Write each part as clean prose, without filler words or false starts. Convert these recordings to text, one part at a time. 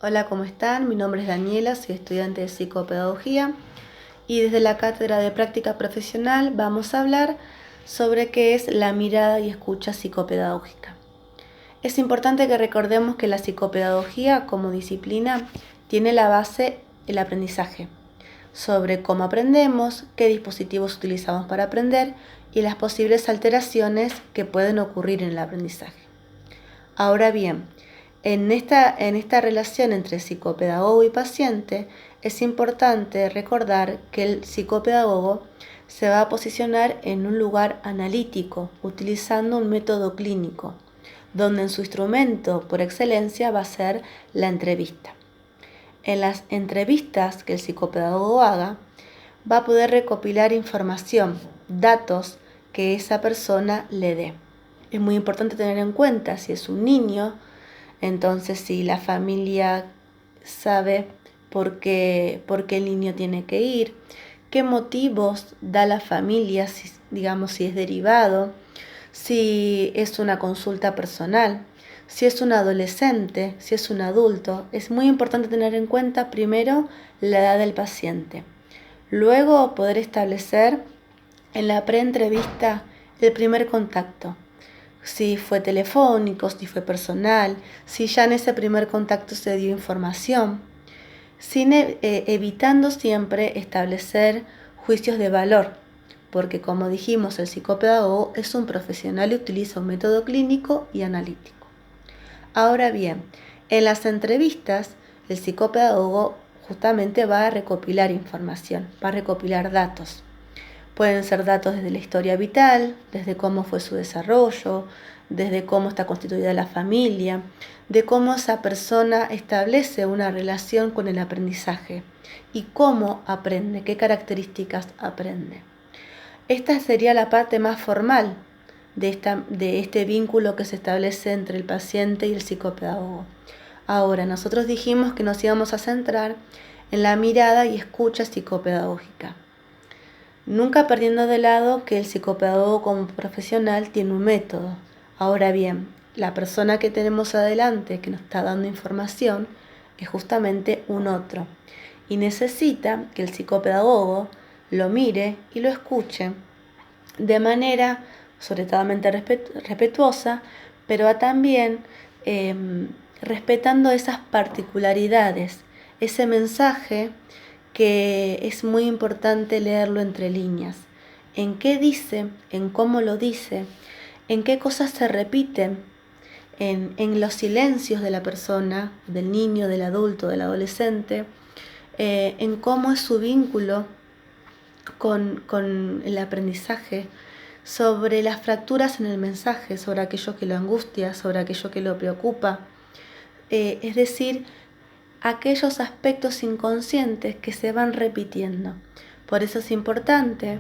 Hola, ¿cómo están? Mi nombre es Daniela, soy estudiante de psicopedagogía y desde la Cátedra de Práctica Profesional vamos a hablar sobre qué es la mirada y escucha psicopedagógica. Es importante que recordemos que la psicopedagogía como disciplina tiene la base el aprendizaje, sobre cómo aprendemos, qué dispositivos utilizamos para aprender y las posibles alteraciones que pueden ocurrir en el aprendizaje. Ahora bien, en esta relación entre psicopedagogo y paciente es importante recordar que el psicopedagogo se va a posicionar en un lugar analítico, utilizando un método clínico, donde en su instrumento por excelencia va a ser la entrevista. En las entrevistas que el psicopedagogo haga, va a poder recopilar información, datos que esa persona le dé. Es muy importante tener en cuenta si es un niño, entonces si la familia sabe por qué el niño tiene que ir, qué motivos da la familia, si es derivado, si es una consulta personal, si es un adolescente, si es un adulto. Es muy importante tener en cuenta primero la edad del paciente. Luego poder establecer en la preentrevista el primer contacto. Si fue telefónico, si fue personal, si ya en ese primer contacto se dio información, evitando siempre establecer juicios de valor, porque como dijimos, el psicopedagogo es un profesional y utiliza un método clínico y analítico. Ahora bien, en las entrevistas, el psicopedagogo justamente va a recopilar información, va a recopilar datos. Pueden ser datos desde la historia vital, desde cómo fue su desarrollo, desde cómo está constituida la familia, de cómo esa persona establece una relación con el aprendizaje y cómo aprende, qué características aprende. Esta sería la parte más formal de este vínculo que se establece entre el paciente y el psicopedagogo. Ahora, nosotros dijimos que nos íbamos a centrar en la mirada y escucha psicopedagógica. Nunca perdiendo de lado que el psicopedagogo como profesional tiene un método. Ahora bien, la persona que tenemos adelante que nos está dando información es justamente un otro y necesita que el psicopedagogo lo mire y lo escuche de manera sobre todo respetuosa, pero también respetando esas particularidades, ese mensaje que es muy importante leerlo entre líneas. En qué dice, en cómo lo dice, en qué cosas se repiten, en los silencios de la persona, del niño, del adulto, del adolescente, en cómo es su vínculo con el aprendizaje, sobre las fracturas en el mensaje, sobre aquello que lo angustia, sobre aquello que lo preocupa. Es decir, aquellos aspectos inconscientes que se van repitiendo. Por eso es importante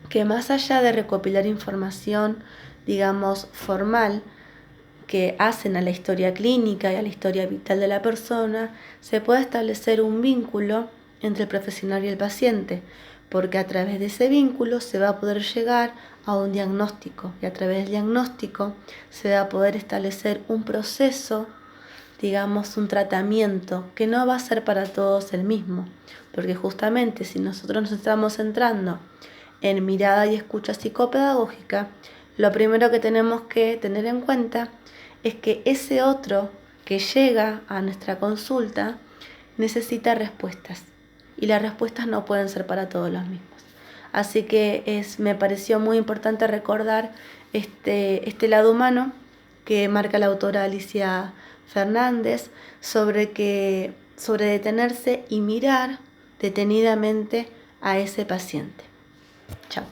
que más allá de recopilar información, digamos, formal, que hacen a la historia clínica y a la historia vital de la persona, se pueda establecer un vínculo entre el profesional y el paciente, porque a través de ese vínculo se va a poder llegar a un diagnóstico y a través del diagnóstico se va a poder establecer un proceso, digamos, un tratamiento que no va a ser para todos el mismo, porque justamente si nosotros nos estamos centrando en mirada y escucha psicopedagógica, lo primero que tenemos que tener en cuenta es que ese otro que llega a nuestra consulta necesita respuestas y las respuestas no pueden ser para todos los mismos. Así que me pareció muy importante recordar este lado humano que marca la autora Alicia Fernández sobre detenerse y mirar detenidamente a ese paciente. Chao.